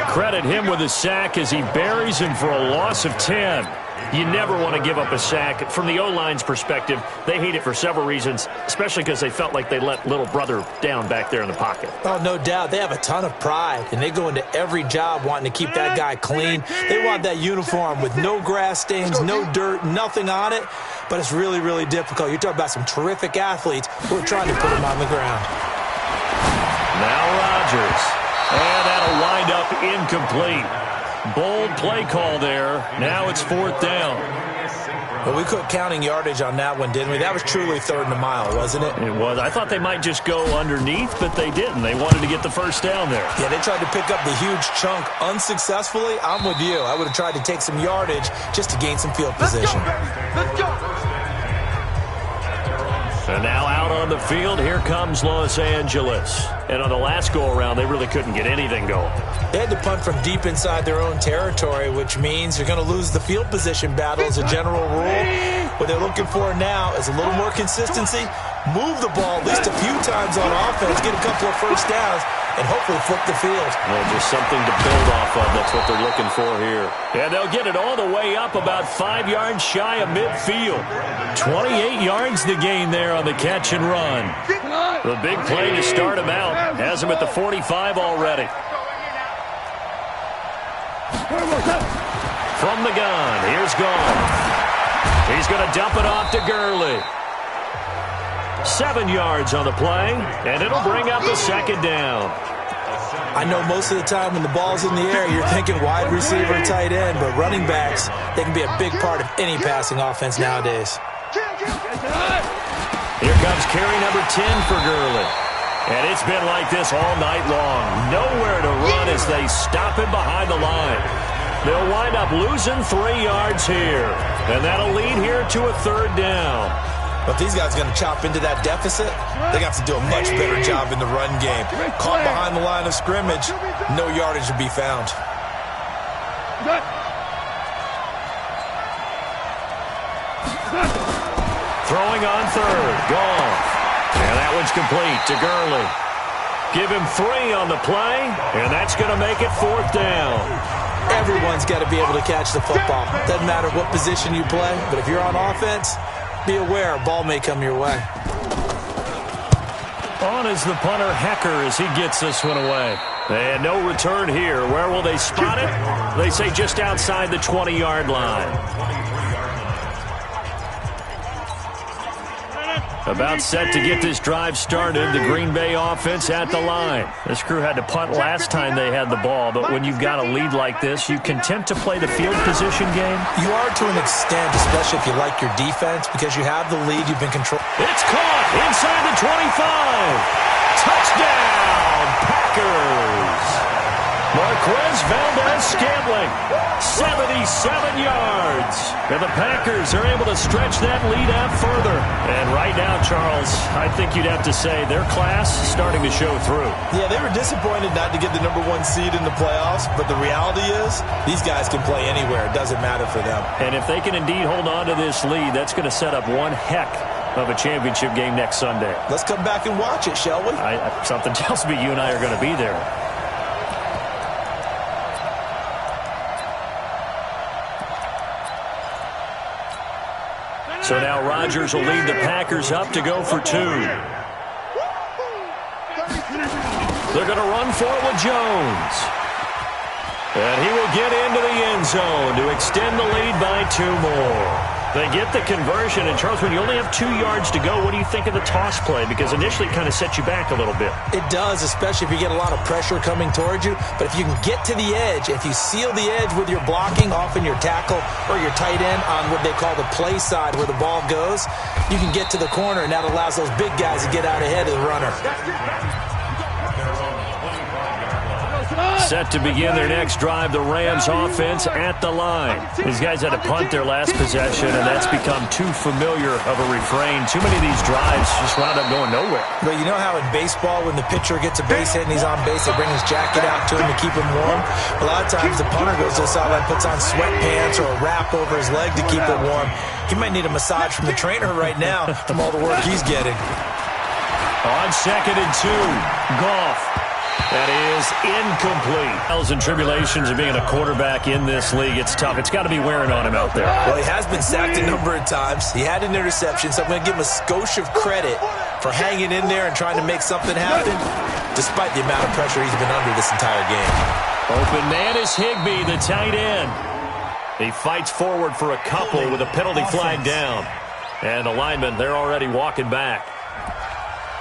[SPEAKER 4] credit him with a sack as he buries him for a loss of 10. You never want to give up a sack. From the O-line's perspective, they hate it for several reasons, especially because they felt like they let little brother down back there in the pocket.
[SPEAKER 5] Oh, no doubt. They have a ton of pride, and they go into every job wanting to keep that guy clean. They want that uniform with no grass stains, no dirt, nothing on it, but it's really, really difficult. You're talking about some terrific athletes who are trying to put him on the ground.
[SPEAKER 4] Now Rodgers, and that'll wind up incomplete. Bold play call there. Now it's 4th down.
[SPEAKER 5] Well, we quit counting yardage on that one, didn't we? That was truly 3rd and a mile, wasn't it?
[SPEAKER 4] It was. I thought they might just go underneath, but they didn't. They wanted to get the first down there.
[SPEAKER 5] Yeah, they tried to pick up the huge chunk unsuccessfully. I'm with you. I would have tried to take some yardage just to gain some field position.
[SPEAKER 2] Let's go.
[SPEAKER 4] And now out on the field, here comes Los Angeles. And on the last go-around, they really couldn't get anything going.
[SPEAKER 5] They had to punt from deep inside their own territory, which means you're going to lose the field position battle as a general rule. What they're looking for now is a little more consistency, move the ball at least a few times on offense, get a couple of first downs, and hopefully flip the field.
[SPEAKER 4] Well, just something to build off of. That's what they're looking for here. And they'll get it all the way up about 5 yards shy of midfield. 28 yards the gain there on the catch and run. The big play to start him out. Has him at the 45 already. From the gun, here's Goff. He's going to dump it off to Gurley. 7 yards on the play, and it'll bring up a 2nd down.
[SPEAKER 5] I know most of the time when the ball's in the air, you're thinking wide receiver, tight end, but running backs, they can be a big part of any passing offense nowadays.
[SPEAKER 4] Here comes carry number 10 for Gurley. And it's been like this all night long. Nowhere to run as they stop him behind the line. They'll wind up losing 3 yards here. And that'll lead here to a 3rd down.
[SPEAKER 5] But these guys are going to chop into that deficit. They got to do a much better job in the run game. Caught behind the line of scrimmage, no yardage to be found.
[SPEAKER 4] Throwing on 3rd, Goff. And that one's complete to Gurley. Give him 3 on the play, and that's going to make it 4th down.
[SPEAKER 5] Everyone's got to be able to catch the football. Doesn't matter what position you play, but if you're on offense, be aware a ball may come your way.
[SPEAKER 4] On is the punter, Hecker, as he gets this one away. And no return here. Where will they spot it? They say just outside the 20-yard line. About set to get this drive started. The Green Bay offense at the line. This crew had to punt last time they had the ball, but when you've got a lead like this, you content to play the field position game?
[SPEAKER 5] You are to an extent, especially if you like your defense, because you have the lead, you've been controlling.
[SPEAKER 4] It's caught inside the 25. Touchdown, Packers. Marquez Valdez-Scantling, 77 yards. And the Packers are able to stretch that lead out further. And right now, Charles, I think you'd have to say their class is starting to show through.
[SPEAKER 5] Yeah, they were disappointed not to get the #1 seed in the playoffs, but the reality is these guys can play anywhere. It doesn't matter for them.
[SPEAKER 4] And if they can indeed hold on to this lead, that's going to set up one heck of a championship game next Sunday.
[SPEAKER 5] Let's come back and watch it, shall we?
[SPEAKER 4] Something tells me you and I are going to be there. So now Rodgers will lead the Packers up to go for 2. They're going to run for it with Jones. And he will get into the end zone to extend the lead by 2 more. They get the conversion, and Charles, when you only have 2 yards to go, what do you think of the toss play? Because initially it kind of sets you back a little bit.
[SPEAKER 5] It does, especially if you get a lot of pressure coming towards you. But if you can get to the edge, if you seal the edge with your blocking, often your tackle or your tight end on what they call the play side where the ball goes, you can get to the corner, and that allows those big guys to get out ahead of the runner.
[SPEAKER 4] Set to begin their next drive, the Rams offense at the line. These guys had to punt their last possession, and that's become too familiar of a refrain. Too many of these drives just wound up going nowhere.
[SPEAKER 5] But you know how in baseball, when the pitcher gets a base hit and he's on base, they bring his jacket out to him to keep him warm? A lot of times the punter goes to the sideline, puts on sweatpants or a wrap over his leg to keep it warm. He might need a massage from the trainer right now from all the work he's getting.
[SPEAKER 4] On 2nd and 2, Goff. That is incomplete. Trials and tribulations of being a quarterback in this league. It's tough. It's got to be wearing on him out there.
[SPEAKER 5] Well, he has been sacked a number of times. He had an interception, so I'm going to give him a skosh of credit for hanging in there and trying to make something happen, despite the amount of pressure he's been under this entire game.
[SPEAKER 4] Open man is Higbee, the tight end. He fights forward for a couple with a penalty flag down. And the linemen, they're already walking back.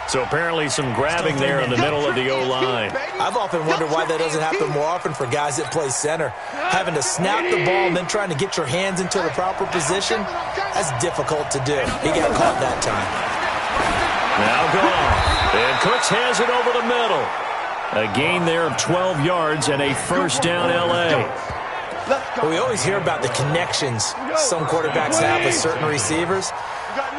[SPEAKER 4] So apparently some grabbing there in the middle of the O-line.
[SPEAKER 5] I've often wondered why that doesn't happen more often for guys that play center. Having to snap the ball and then trying to get your hands into the proper position, that's difficult to do. He got caught that time.
[SPEAKER 4] Now gone. And Cooks has it over the middle. A gain there of 12 yards and a first down L.A.
[SPEAKER 5] Well, we always hear about the connections some quarterbacks have with certain receivers.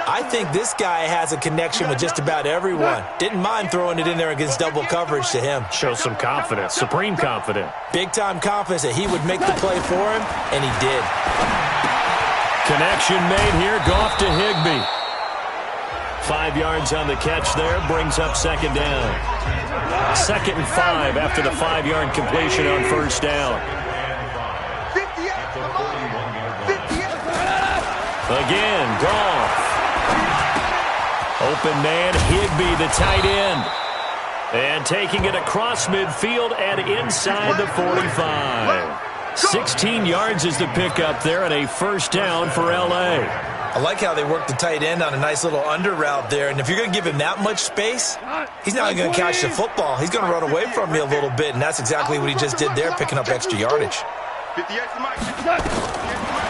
[SPEAKER 5] I think this guy has a connection with just about everyone. Didn't mind throwing it in there against double coverage to him.
[SPEAKER 4] Shows some confidence, supreme confidence.
[SPEAKER 5] Big-time confidence that he would make the play for him, and he did.
[SPEAKER 4] Connection made here, Goff to Higbee. 5 yards on the catch there, brings up 2nd down. 2nd and 5 after the 5-yard completion on first down. Again, Goff. Open man, Higbee, the tight end. And taking it across midfield and inside the 45. 16 yards is the pickup there and a first down for L.A.
[SPEAKER 5] I like how they work the tight end on a nice little under route there. And if you're going to give him that much space, he's not going to catch the football. He's going to run away from you a little bit, and that's exactly what he just did there, picking up extra yardage.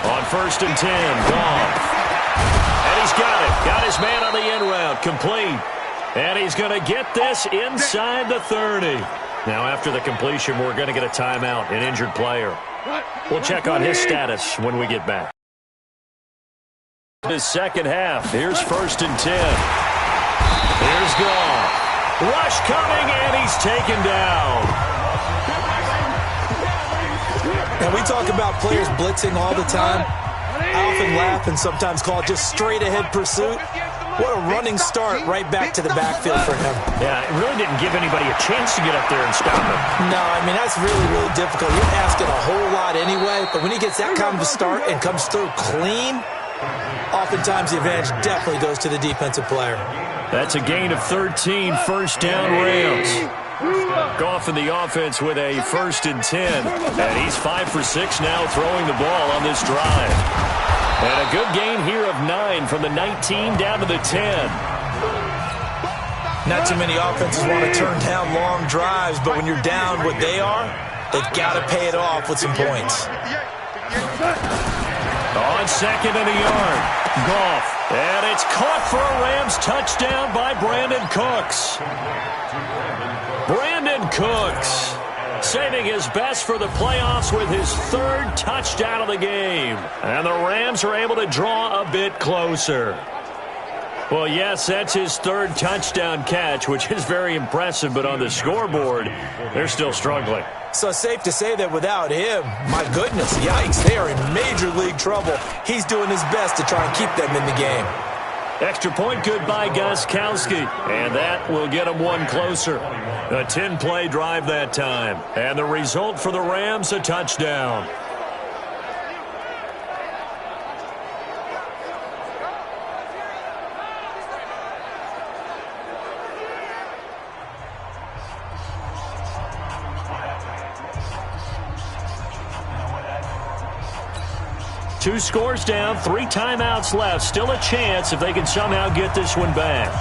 [SPEAKER 4] On 1st and 10, Goff. And he's got it. Got his man on the end route. Complete. And he's going to get this inside the 30. Now, after the completion, we're going to get a timeout, an injured player. We'll check on his status when we get back. His second half. Here's 1st and 10. Here's Goff. Rush coming, and he's taken down.
[SPEAKER 5] Now, we talk about players blitzing all the time. I often laugh and sometimes call it just straight-ahead pursuit. What a running start right back to the backfield for him.
[SPEAKER 4] Yeah, it really didn't give anybody a chance to get up there and stop him.
[SPEAKER 5] No, I mean, that's really, really difficult. You're asking a whole lot anyway, but when he gets that kind of a start and comes through clean, oftentimes the advantage definitely goes to the defensive player.
[SPEAKER 4] That's a gain of 13, first down Rams. Goff in the offense with a 1st and 10. And he's 5 for 6 now throwing the ball on this drive. And a good gain here of 9 from the 19 down to the 10.
[SPEAKER 5] Not too many offenses want to turn down long drives, but when you're down what they are, they've got to pay it off with some points.
[SPEAKER 6] On second and a yard, Goff. And it's caught for a Rams touchdown by Brandon Cooks. Brandon Cooks saving his best for the playoffs with his third touchdown of the game. And the Rams are able to draw a bit closer. Well, yes, that's his third touchdown catch, which is very impressive, but on the scoreboard, they're still struggling.
[SPEAKER 5] So it's safe to say that without him, my goodness, yikes, they are in major league trouble. He's doing his best to try and keep them in the game.
[SPEAKER 6] Extra point good by Gostkowski, and that will get him one closer. A 10-play drive that time, and the result for the Rams, a touchdown. Two scores down, 3 timeouts left. Still a chance if they can somehow get this one back.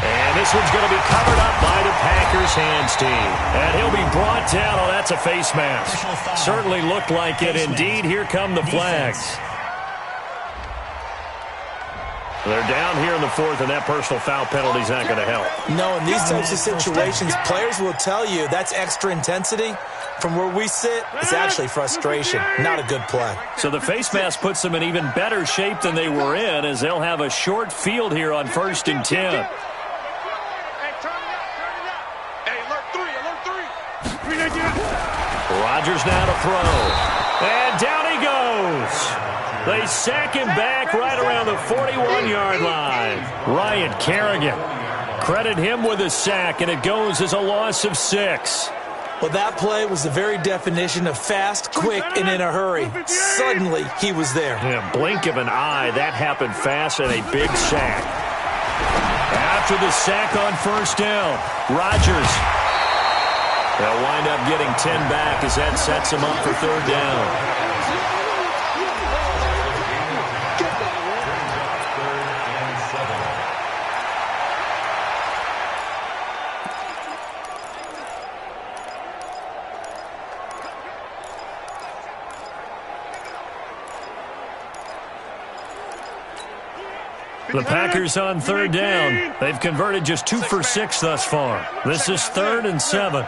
[SPEAKER 6] And this one's going to be covered up by the Packers hands team. And he'll be brought down. Oh, that's a face mask. Certainly looked like it. Indeed, here come the flags. They're down here in the fourth, and that personal foul penalty is not going to help.
[SPEAKER 5] No, in these types of situations, players will tell you that's extra intensity. From where we sit, it's actually frustration. Not a good play.
[SPEAKER 6] So the face mask puts them in even better shape than they were in, as they'll have a short field here on 1st and 10.
[SPEAKER 2] Hey, turn it up. Hey, alert three.
[SPEAKER 6] Rodgers now to throw. And down he goes. They sack him back right around the 41-yard line. Ryan Kerrigan. Credit him with a sack, and it goes as a loss of 6.
[SPEAKER 5] Well, that play was the very definition of fast, quick, and in a hurry. Suddenly, he was there.
[SPEAKER 6] In a blink of an eye, that happened fast and a big sack. After the sack on 1st down, Rodgers. They'll wind up getting 10 back as that sets him up for 3rd down. The Packers on 3rd down. They've converted just 2 for 6 thus far. This is 3rd and 7.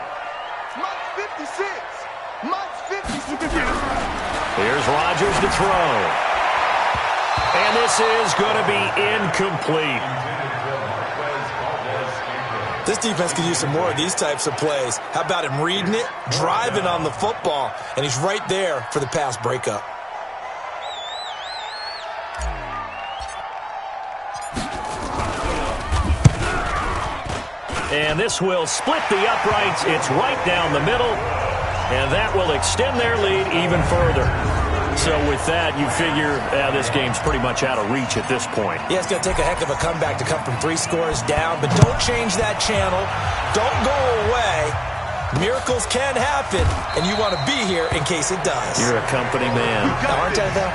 [SPEAKER 6] Here's Rodgers to throw. And this is going to be incomplete.
[SPEAKER 5] This defense could use some more of these types of plays. How about him reading it, driving on the football, and he's right there for the pass breakup.
[SPEAKER 6] And this will split the uprights. It's right down the middle. And that will extend their lead even further. So with that, you figure this game's pretty much out of reach at this point.
[SPEAKER 5] Yeah, it's going to take a heck of a comeback to come from 3 scores down. But don't change that channel. Don't go away. Miracles can happen. And you want to be here in case it does.
[SPEAKER 6] You're a company man.
[SPEAKER 5] Aren't I, though?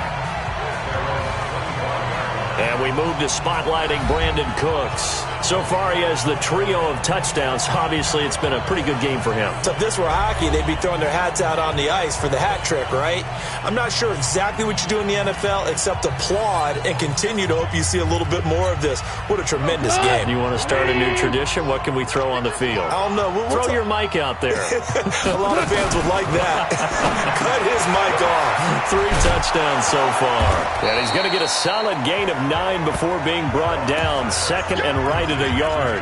[SPEAKER 6] And we move to spotlighting Brandon Cooks. So far, he has the trio of touchdowns. Obviously, it's been a pretty good game for him.
[SPEAKER 5] So if this were hockey, they'd be throwing their hats out on the ice for the hat trick, right? I'm not sure exactly what you do in the NFL except applaud and continue to hope you see a little bit more of this. What a tremendous game.
[SPEAKER 6] You want to start a new tradition? What can we throw on the field?
[SPEAKER 5] I don't know.
[SPEAKER 6] Throw your mic out there.
[SPEAKER 5] A lot of fans would like that. Cut his mic off.
[SPEAKER 6] 3 touchdowns so far. And he's going to get a solid gain of 9 before being brought down. 2nd and right at a yard.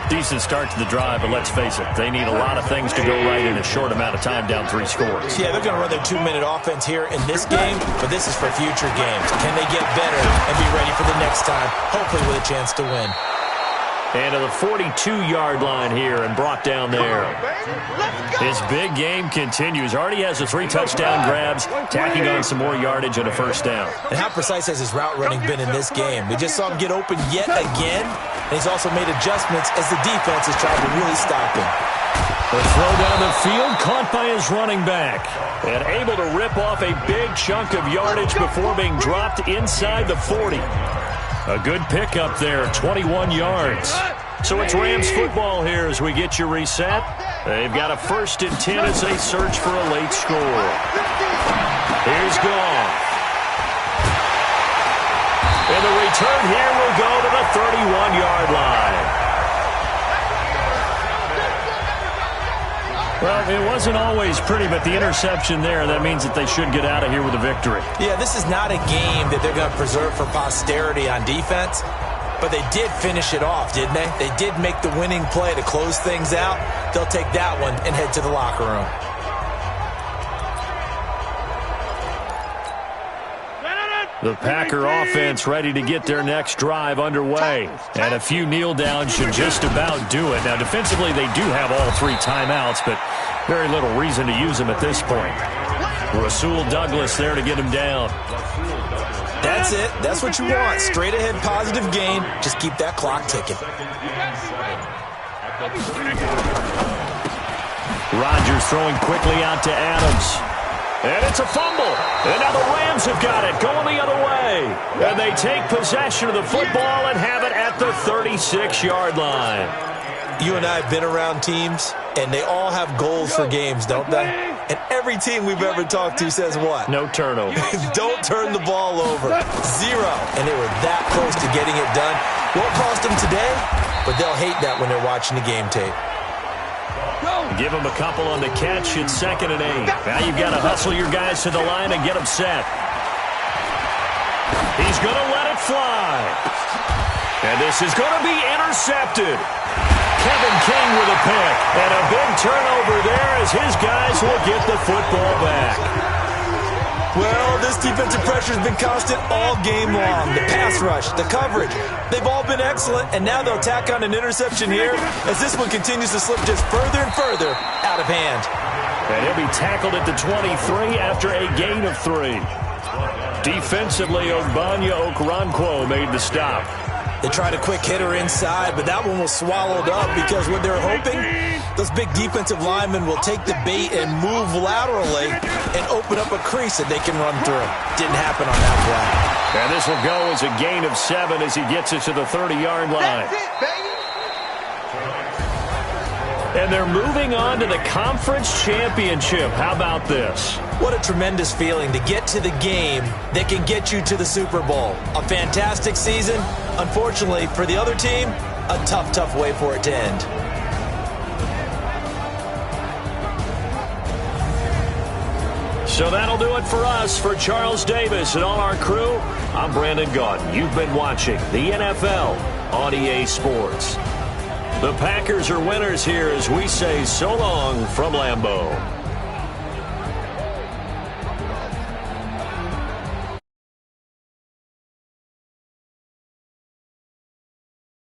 [SPEAKER 6] Decent start to the drive, but let's face it, they need a lot of things to go right in a short amount of time, down 3 scores.
[SPEAKER 5] Yeah, they're going to run their 2-minute offense here in this game, but this is for future games. Can they get better and be ready for the next time, hopefully with a chance to win?
[SPEAKER 6] And to the 42-yard line here and brought down there. His big game continues. Already has the 3 touchdown grabs, tacking on some more yardage and a 1st down.
[SPEAKER 5] And how precise has his route running been in this game? We just saw him get open yet again, and he's also made adjustments as the defense has tried to really stop him.
[SPEAKER 6] The throw down the field, caught by his running back. And able to rip off a big chunk of yardage before being dropped inside the 40. A good pickup there, 21 yards. So it's Rams football here as we get you reset. They've got a 1st and 10 as they search for a late score. Here's Goff. And the return here will go to the 31-yard line. Well, it wasn't always pretty, but the interception there, that means that they should get out of here with a victory.
[SPEAKER 5] Yeah, this is not a game that they're going to preserve for posterity on defense, but they did finish it off, didn't they? They did make the winning play to close things out. They'll take that one and head to the locker room.
[SPEAKER 6] The Packer offense ready to get their next drive underway. And a few kneel downs should just about do it. Now, defensively, they do have all 3 timeouts, but very little reason to use them at this point. Rasul Douglas there to get him down.
[SPEAKER 5] That's it. That's what you want. Straight ahead positive gain. Just keep that clock ticking.
[SPEAKER 6] Rodgers throwing quickly out to Adams. And it's a fumble. And now the Rams have got it, going the other way. And they take possession of the football and have it at the 36-yard line.
[SPEAKER 5] You and I have been around teams, and they all have goals for games, don't they? And every team we've ever talked to says what?
[SPEAKER 6] No turnover.
[SPEAKER 5] Don't turn the ball over. 0. And they were that close to getting it done. Won't cost them today, but they'll hate that when they're watching the game tape.
[SPEAKER 6] Give them a couple on the catch. It's 2nd and 8. Now you've got to hustle your guys to the line and get them set. He's going to let it fly. And this is going to be intercepted. Kevin King with a pick. And a big turnover there as his guys will get the football back.
[SPEAKER 5] Well, this defensive pressure has been constant all game long. The pass rush, the coverage, they've all been excellent, and now they'll tack on an interception here as this one continues to slip just further and further out of hand.
[SPEAKER 6] And he'll be tackled at the 23 after a gain of 3. Defensively, Ogbanya Okoronkwo made the stop.
[SPEAKER 5] They tried a quick hitter inside, but that one was swallowed up because what they're hoping, those big defensive linemen will take the bait and move laterally and open up a crease that they can run through. Didn't happen on that play.
[SPEAKER 6] And this will go as a gain of 7 as he gets it to the 30-yard line.
[SPEAKER 2] That's it, baby.
[SPEAKER 6] And they're moving on to the conference championship. How about this?
[SPEAKER 5] What a tremendous feeling to get to the game that can get you to the Super Bowl. A fantastic season. Unfortunately, for the other team, a tough, tough way for it to end.
[SPEAKER 6] So that'll do it for us. For Charles Davis and all our crew, I'm Brandon Gaudin. You've been watching the NFL on EA Sports. The Packers are winners here as we say so long from Lambeau.